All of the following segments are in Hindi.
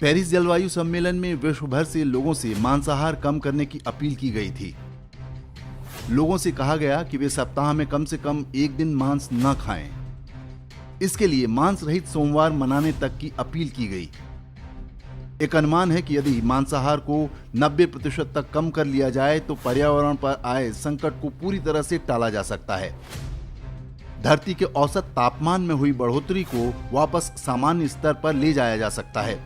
पेरिस जलवायु सम्मेलन में विश्व भर से लोगों से मांसाहार कम करने की अपील की गई थी। लोगों से कहा गया कि वे सप्ताह में कम से कम एक दिन मांस न खाएं। इसके लिए मांस रहित सोमवार मनाने तक की अपील की गई। एक अनुमान है कि यदि मांसाहार को 90% तक कम कर लिया जाए तो पर्यावरण पर आए संकट को पूरी तरह से टाला जा सकता है। धरती के औसत तापमान में हुई बढ़ोतरी को वापस सामान्य स्तर पर ले जाया जा सकता है।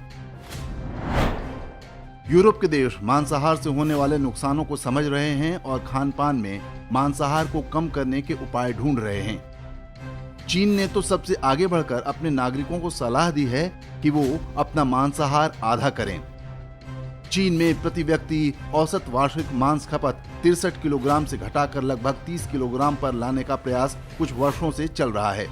यूरोप के देश मांसाहार से होने वाले नुकसानों को समझ रहे हैं और खान पान में मांसाहार को कम करने के उपाय ढूंढ रहे हैं। चीन ने तो सबसे आगे बढ़कर अपने नागरिकों को सलाह दी है कि वो अपना मांसाहार आधा करें। चीन में प्रति व्यक्ति औसत वार्षिक मांस खपत 63 किलोग्राम से घटाकर लगभग 30 किलोग्राम पर लाने का प्रयास कुछ वर्षों से चल रहा है।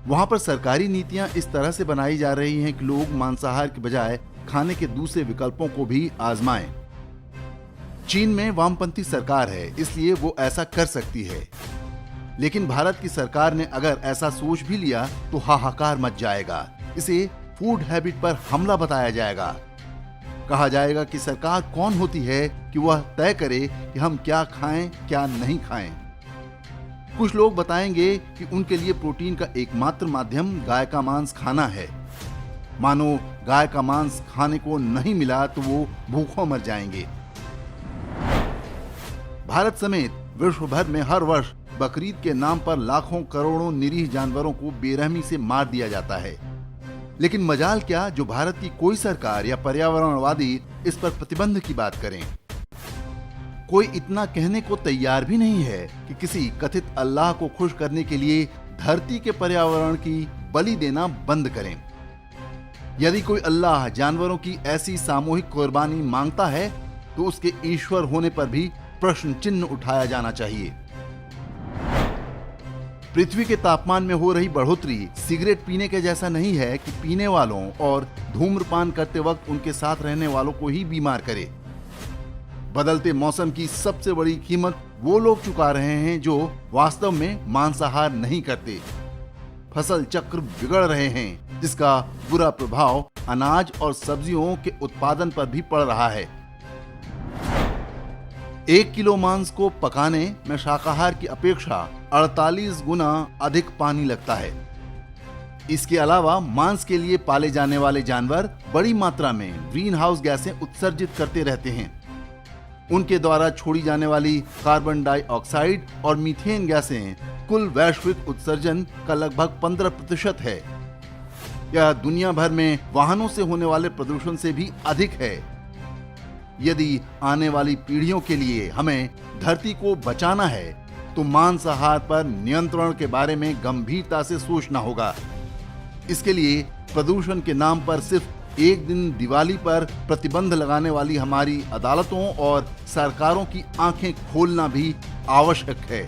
वहां पर सरकारी नीतियां इस तरह से बनाई जा रही हैं कि लोग मांसाहार के बजाय खाने के दूसरे विकल्पों को भी आजमाएं। चीन में वामपंथी सरकार है, इसलिए वो ऐसा कर सकती है। लेकिन भारत की सरकार ने अगर ऐसा सोच भी लिया तो हाहाकार मच जाएगा। इसे फूड हैबिट पर हमला बताया जाएगा। कहा जाएगा कि सरकार कौन होती है कि वह तय करे कि हम क्या खाएं क्या नहीं खाएं। कुछ लोग बताएंगे कि उनके लिए प्रोटीन का एकमात्र माध्यम गाय का मांस खाना है। मानो गाय का मांस खाने को नहीं मिला तो वो भूखों मर जाएंगे। भारत समेत विश्व भर में हर वर्ष बकरीद के नाम पर लाखों करोड़ों निरीह जानवरों को बेरहमी से मार दिया जाता है। लेकिन मजाल क्या जो भारत की कोई सरकार या पर्यावरणवादी इस पर प्रतिबंध की बात करें। कोई इतना कहने को तैयार भी नहीं है कि किसी कथित अल्लाह को खुश करने के लिए धरती के पर्यावरण की बलि देना बंद करें। यदि कोई अल्लाह जानवरों की ऐसी सामूहिक कुर्बानी मांगता है तो उसके ईश्वर होने पर भी प्रश्न चिन्ह उठाया जाना चाहिए। पृथ्वी के तापमान में हो रही बढ़ोतरी सिगरेट पीने के जैसा नहीं है कि पीने वालों और धूम्रपान करते वक्त उनके साथ रहने वालों को ही बीमार करे। बदलते मौसम की सबसे बड़ी कीमत वो लोग चुका रहे हैं जो वास्तव में मांसाहार नहीं करते। फसल चक्र बिगड़ रहे हैं, जिसका बुरा प्रभाव अनाज और सब्जियों के उत्पादन पर भी पड़ रहा है। 1 किलो मांस को पकाने में शाकाहार की अपेक्षा 48 गुना अधिक पानी लगता है। इसके अलावा मांस के लिए पाले जाने वाले जानवर बड़ी मात्रा में ग्रीन हाउस गैसें उत्सर्जित करते रहते हैं। उनके द्वारा छोड़ी जाने वाली कार्बन डाइऑक्साइड और मीथेन गैसें कुल वैश्विक उत्सर्जन का लगभग 15% है। यह दुनिया भर में वाहनों से होने वाले प्रदूषण से भी अधिक है। यदि आने वाली पीढ़ियों के लिए हमें धरती को बचाना है तो मांसाहार पर नियंत्रण के बारे में गंभीरता से सोचना होगा। इसके लिए प्रदूषण के नाम पर सिर्फ एक दिन दिवाली पर प्रतिबंध लगाने वाली हमारी अदालतों और सरकारों की आंखें खोलना भी आवश्यक है।